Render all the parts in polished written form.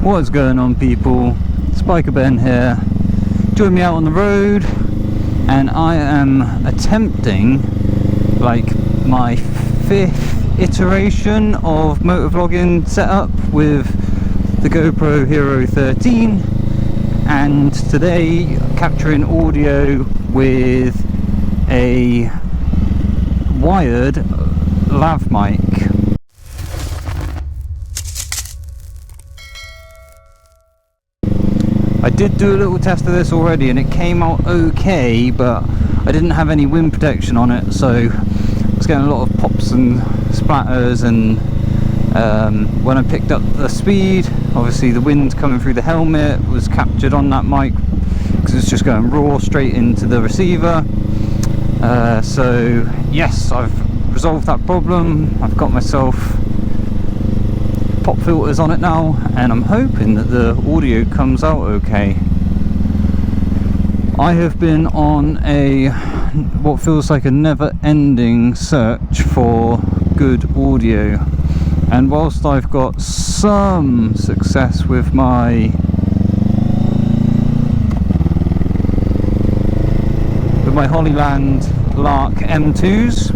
What's going on, people? Spiker Ben here. Join me out on the road, and I am attempting like my 5th iteration of motovlogging setup with the GoPro Hero 13, and today capturing audio with a wired lav mic. I did do a little test of this already and it came out okay, but I didn't have any wind protection on it, so I was getting a lot of pops and splatters, and when I picked up the speed, obviously the wind coming through the helmet was captured on that mic because it's just going raw straight into the receiver. So yes, I've resolved that problem. I've got myself pop filters on it now, and I'm hoping that the audio comes out okay. I have been on what feels like a never-ending search for good audio, and whilst I've got some success with my Hollyland Lark M2s,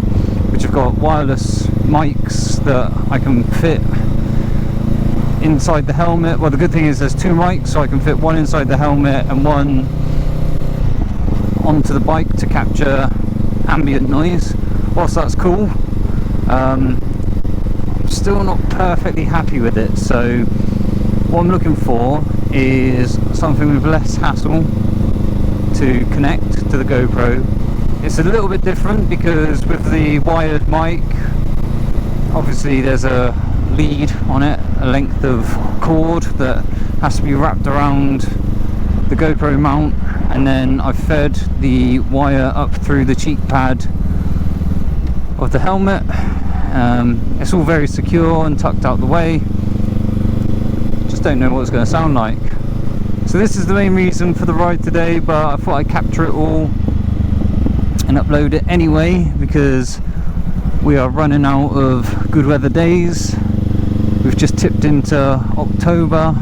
which have got wireless mics that I can fit inside the helmet. Well, the good thing is there's 2 mics, so I can fit one inside the helmet and one onto the bike to capture ambient noise. Whilst that's cool, I'm still not perfectly happy with it, so what I'm looking for is something with less hassle to connect to the GoPro. It's a little bit different because with the wired mic, obviously there's a lead on it, a length of cord that has to be wrapped around the GoPro mount, and then I've fed the wire up through the cheek pad of the helmet. It's all very secure and tucked out the way. Just don't know what it's going to sound like. So this is the main reason for the ride today, but I thought I'd capture it all and upload it anyway, because we are running out of good weather days. We've just tipped into October.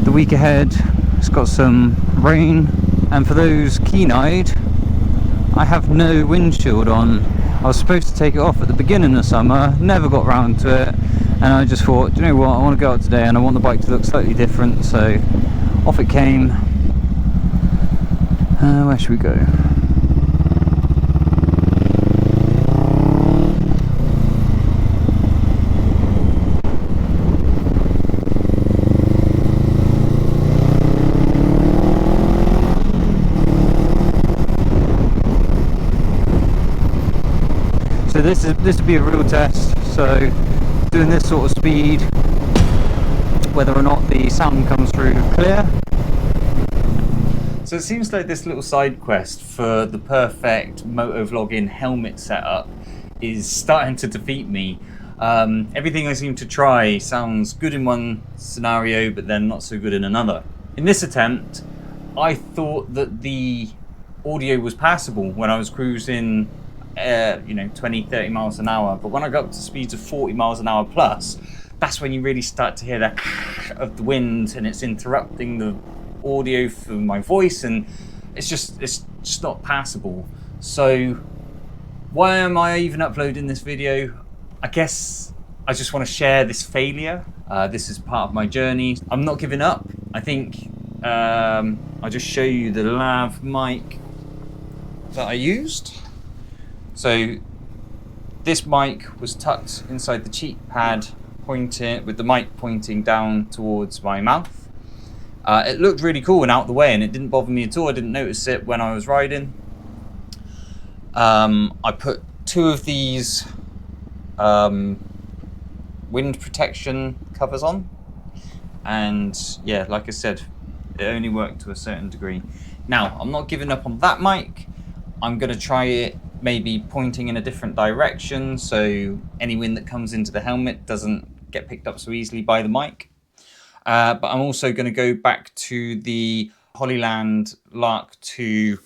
The week ahead it's got some rain, and for those keen-eyed, I have no windshield on. I was supposed to take it off at the beginning of summer, never got round to it, and I just thought, do you know what, I want to go out today and I want the bike to look slightly different, so off it came. Where should we go? So this would be a real test, so doing this sort of speed, whether or not the sound comes through clear. So it seems like this little side quest for the perfect motovlogging helmet setup is starting to defeat me. Everything I seem to try sounds good in one scenario, but then not so good in another. In this attempt, I thought that the audio was passable when I was cruising 20-30 miles an hour, but when I got up to speeds of 40 miles an hour plus, that's when you really start to hear that of the wind, and it's interrupting the audio from my voice, and it's just not passable. So why am I even uploading this video? I guess I just want to share this failure. This is part of my journey. I'm not giving up. I think I'll just show you the lav mic that I used. So this mic was tucked inside the cheek pad, with the mic pointing down towards my mouth. It looked really cool and out the way, and it didn't bother me at all. I didn't notice it when I was riding. I put 2 of these wind protection covers on, and yeah, like I said, it only worked to a certain degree. Now, I'm not giving up on that mic. I'm going to try it maybe pointing in a different direction, so any wind that comes into the helmet doesn't get picked up so easily by the mic. But I'm also going to go back to the Hollyland Lark 2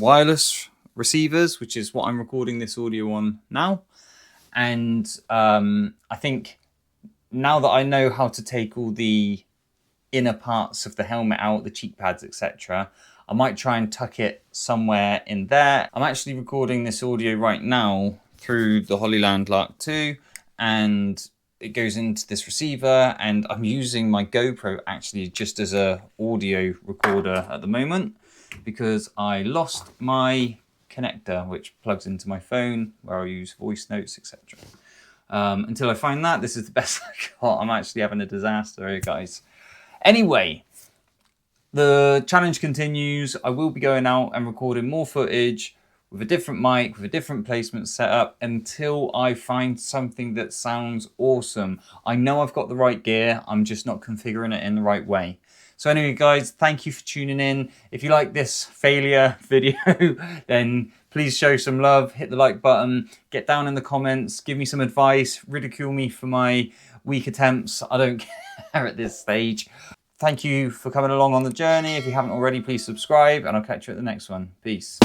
wireless receivers, which is what I'm recording this audio on now. And I think now that I know how to take all the inner parts of the helmet out, the cheek pads, etc. I might try and tuck it somewhere in there. I'm actually recording this audio right now through the Hollyland Lark 2, and it goes into this receiver, and I'm using my GoPro actually just as a audio recorder at the moment because I lost my connector which plugs into my phone where I use voice notes, etc. Until I find that, this is the best I got. I'm actually having a disaster here, guys. Anyway, the challenge continues. I will be going out and recording more footage with a different mic, with a different placement setup until I find something that sounds awesome. I know I've got the right gear, I'm just not configuring it in the right way. So anyway, guys, thank you for tuning in. If you like this failure video, then please show some love, hit the like button, get down in the comments, give me some advice, ridicule me for my weak attempts. I don't care at this stage. Thank you for coming along on the journey. If you haven't already, please subscribe, and I'll catch you at the next one. Peace.